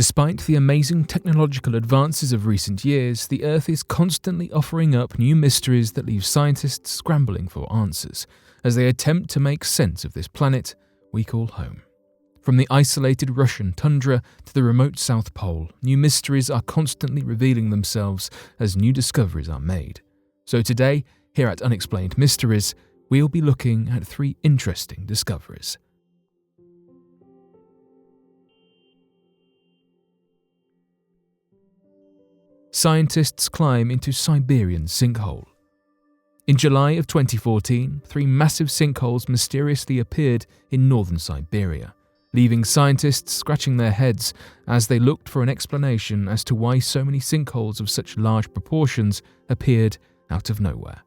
Despite the amazing technological advances of recent years, the Earth is constantly offering up new mysteries that leave scientists scrambling for answers as they attempt to make sense of this planet we call home. From the isolated Russian tundra to the remote South Pole, new mysteries are constantly revealing themselves as new discoveries are made. So today, here at Unexplained Mysteries, we'll be looking at 3 interesting discoveries. Scientists climb into Siberian sinkhole. In July of 2014, 3 massive sinkholes mysteriously appeared in northern Siberia, leaving scientists scratching their heads as they looked for an explanation as to why so many sinkholes of such large proportions appeared out of nowhere.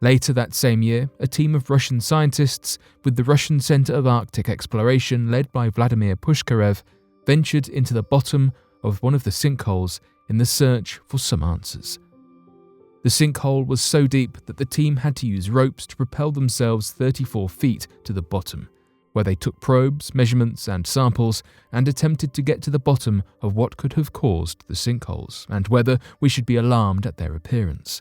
Later that same year, a team of Russian scientists with the Russian Center of Arctic Exploration led by Vladimir Pushkarev ventured into the bottom of one of the sinkholes in the search for some answers. The sinkhole was so deep that the team had to use ropes to propel themselves 34 feet to the bottom, where they took probes, measurements and samples and attempted to get to the bottom of what could have caused the sinkholes and whether we should be alarmed at their appearance.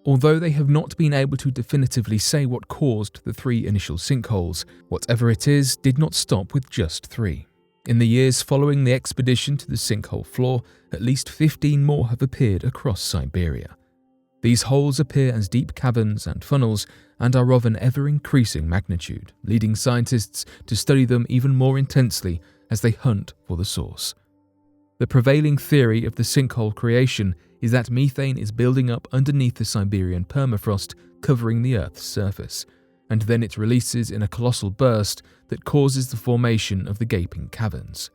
Although they have not been able to definitively say what caused the 3 initial sinkholes, whatever it is did not stop with just 3. In the years following the expedition to the sinkhole floor, at least 15 more have appeared across Siberia. These holes appear as deep caverns and funnels and are of an ever-increasing magnitude, leading scientists to study them even more intensely as they hunt for the source. The prevailing theory of the sinkhole creation is that methane is building up underneath the Siberian permafrost covering the Earth's surface, and then it releases in a colossal burst that causes the formation of the gaping caverns.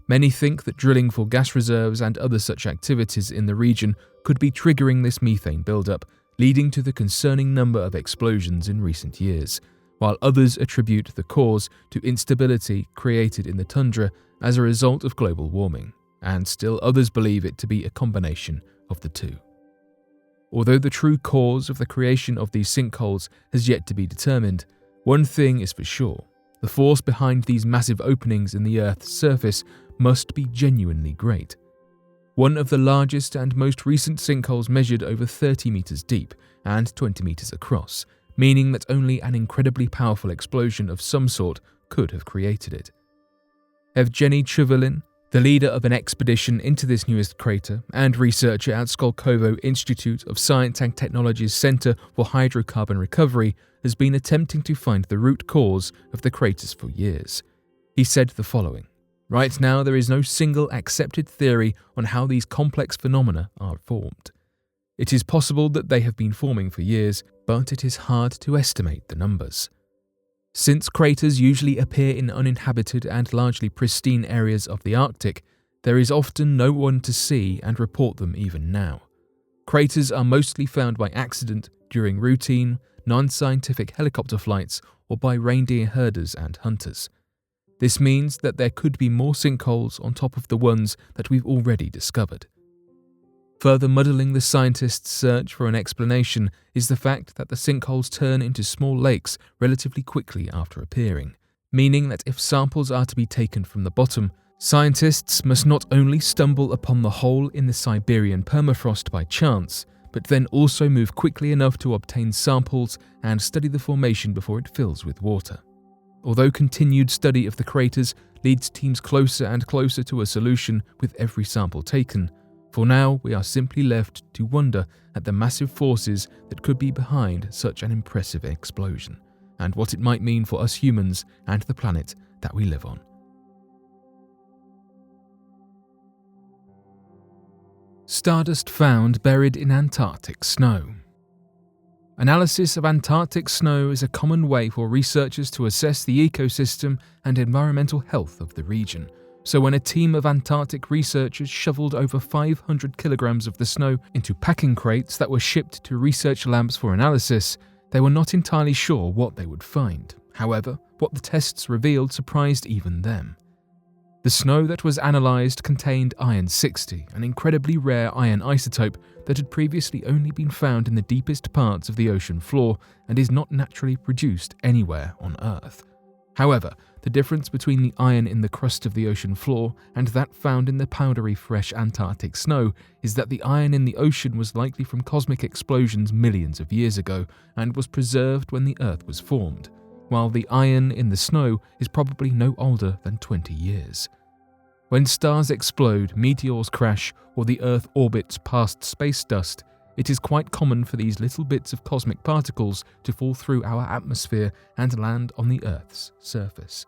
Many think that drilling for gas reserves and other such activities in the region could be triggering this methane buildup, leading to the concerning number of explosions in recent years, while others attribute the cause to instability created in the tundra as a result of global warming, and still others believe it to be a combination of the two. Although the true cause of the creation of these sinkholes has yet to be determined, one thing is for sure: the force behind these massive openings in the Earth's surface must be genuinely great. One of the largest and most recent sinkholes measured over 30 meters deep and 20 meters across, meaning that only an incredibly powerful explosion of some sort could have created it. Evgeny Chuvalin, the leader of an expedition into this newest crater and researcher at Skolkovo Institute of Science and Technology's Center for Hydrocarbon Recovery, has been attempting to find the root cause of the craters for years. He said the following: "Right now there is no single accepted theory on how these complex phenomena are formed. It is possible that they have been forming for years, but it is hard to estimate the numbers. Since craters usually appear in uninhabited and largely pristine areas of the Arctic, there is often no one to see and report them even now. Craters are mostly found by accident during routine, non-scientific helicopter flights or by reindeer herders and hunters. This means that there could be more sinkholes on top of the ones that we've already discovered." Further muddling the scientists' search for an explanation is the fact that the sinkholes turn into small lakes relatively quickly after appearing, meaning that if samples are to be taken from the bottom, scientists must not only stumble upon the hole in the Siberian permafrost by chance, but then also move quickly enough to obtain samples and study the formation before it fills with water. Although continued study of the craters leads teams closer and closer to a solution with every sample taken, for now we are simply left to wonder at the massive forces that could be behind such an impressive explosion, and what it might mean for us humans and the planet that we live on. Stardust found buried in Antarctic snow. Analysis of Antarctic snow is a common way for researchers to assess the ecosystem and environmental health of the region. So when a team of Antarctic researchers shoveled over 500 kilograms of the snow into packing crates that were shipped to research labs for analysis, they were not entirely sure what they would find. However, what the tests revealed surprised even them. The snow that was analysed contained iron-60, an incredibly rare iron isotope that had previously only been found in the deepest parts of the ocean floor and is not naturally produced anywhere on Earth. However, the difference between the iron in the crust of the ocean floor and that found in the powdery fresh Antarctic snow is that the iron in the ocean was likely from cosmic explosions millions of years ago and was preserved when the Earth was formed, while the iron in the snow is probably no older than 20 years. When stars explode, meteors crash, or the Earth orbits past space dust, it is quite common for these little bits of cosmic particles to fall through our atmosphere and land on the Earth's surface.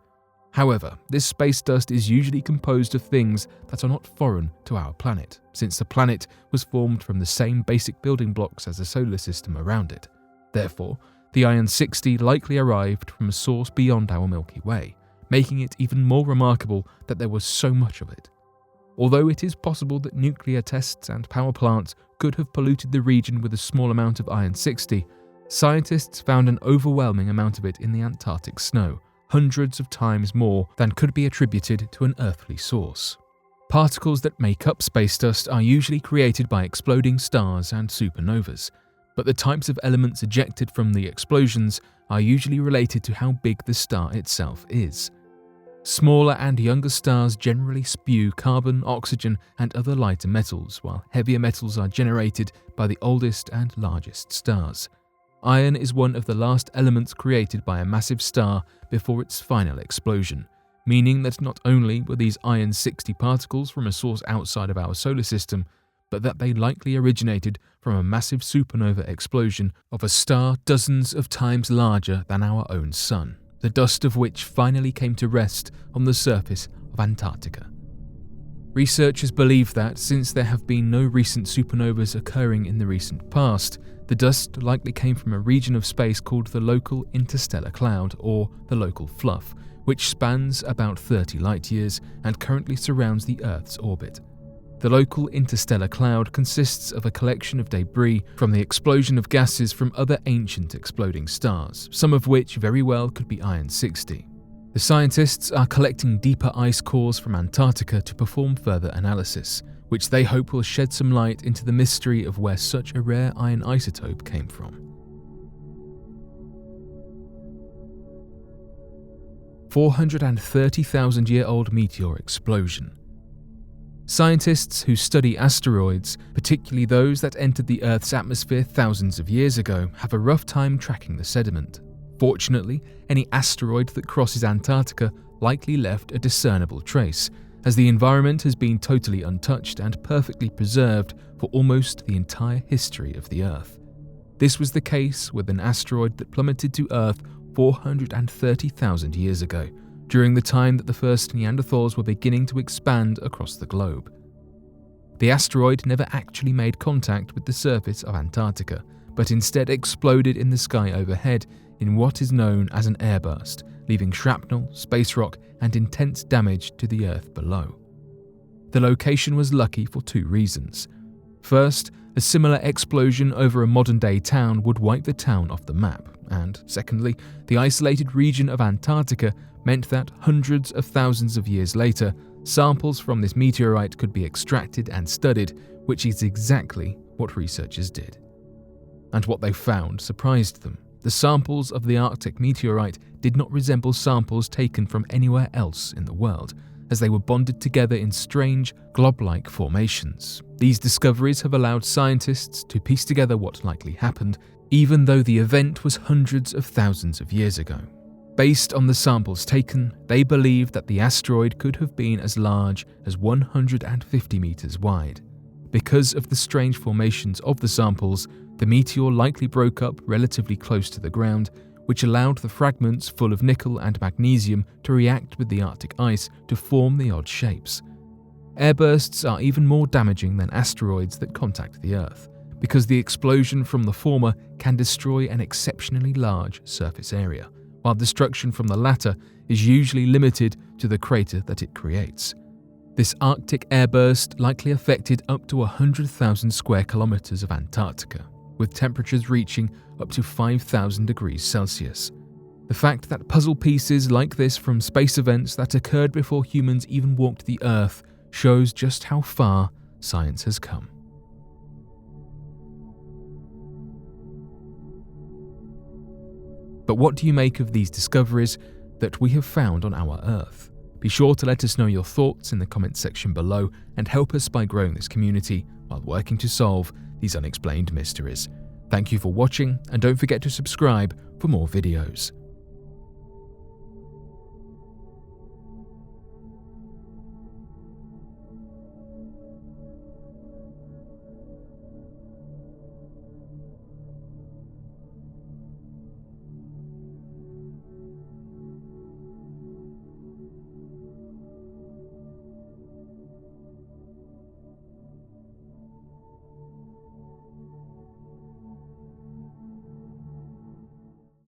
However, this space dust is usually composed of things that are not foreign to our planet, since the planet was formed from the same basic building blocks as the solar system around it. Therefore, the Iron-60 likely arrived from a source beyond our Milky Way, making it even more remarkable that there was so much of it. Although it is possible that nuclear tests and power plants could have polluted the region with a small amount of Iron-60, scientists found an overwhelming amount of it in the Antarctic snow, hundreds of times more than could be attributed to an earthly source. Particles that make up space dust are usually created by exploding stars and supernovas, but the types of elements ejected from the explosions are usually related to how big the star itself is. Smaller and younger stars generally spew carbon, oxygen, and other lighter metals, while heavier metals are generated by the oldest and largest stars. Iron is one of the last elements created by a massive star before its final explosion, meaning that not only were these Iron-60 particles from a source outside of our solar system, but that they likely originated from a massive supernova explosion of a star dozens of times larger than our own Sun, the dust of which finally came to rest on the surface of Antarctica. Researchers believe that, since there have been no recent supernovas occurring in the recent past, the dust likely came from a region of space called the local interstellar cloud, or the local fluff, which spans about 30 light-years and currently surrounds the Earth's orbit. The local interstellar cloud consists of a collection of debris from the explosion of gases from other ancient exploding stars, some of which very well could be Iron-60. The scientists are collecting deeper ice cores from Antarctica to perform further analysis, which they hope will shed some light into the mystery of where such a rare iron isotope came from. 430,000-year-old meteor explosion. Scientists who study asteroids, particularly those that entered the Earth's atmosphere thousands of years ago, have a rough time tracking the sediment. Fortunately, any asteroid that crosses Antarctica likely left a discernible trace, as the environment has been totally untouched and perfectly preserved for almost the entire history of the Earth. This was the case with an asteroid that plummeted to Earth 430,000 years ago, during the time that the first Neanderthals were beginning to expand across the globe. The asteroid never actually made contact with the surface of Antarctica, but instead exploded in the sky overhead in what is known as an airburst, leaving shrapnel, space rock, and intense damage to the Earth below. The location was lucky for two reasons. First, a similar explosion over a modern-day town would wipe the town off the map, and secondly, the isolated region of Antarctica meant that hundreds of thousands of years later, samples from this meteorite could be extracted and studied, which is exactly what researchers did. And what they found surprised them. The samples of the Arctic meteorite did not resemble samples taken from anywhere else in the world, as they were bonded together in strange, glob-like formations. These discoveries have allowed scientists to piece together what likely happened, even though the event was hundreds of thousands of years ago. Based on the samples taken, they believe that the asteroid could have been as large as 150 meters wide. Because of the strange formations of the samples, the meteor likely broke up relatively close to the ground, which allowed the fragments full of nickel and magnesium to react with the Arctic ice to form the odd shapes. Airbursts are even more damaging than asteroids that contact the Earth, because the explosion from the former can destroy an exceptionally large surface area, while destruction from the latter is usually limited to the crater that it creates. This Arctic airburst likely affected up to 100,000 square kilometers of Antarctica, with temperatures reaching up to 5,000 degrees Celsius. The fact that puzzle pieces like this from space events that occurred before humans even walked the Earth shows just how far science has come. But what do you make of these discoveries, that we have found on our Earth. Be sure to let us know your thoughts in the comments section below and help us by growing this community while working to solve these unexplained mysteries. Thank you for watching, and don't forget to subscribe for more videos.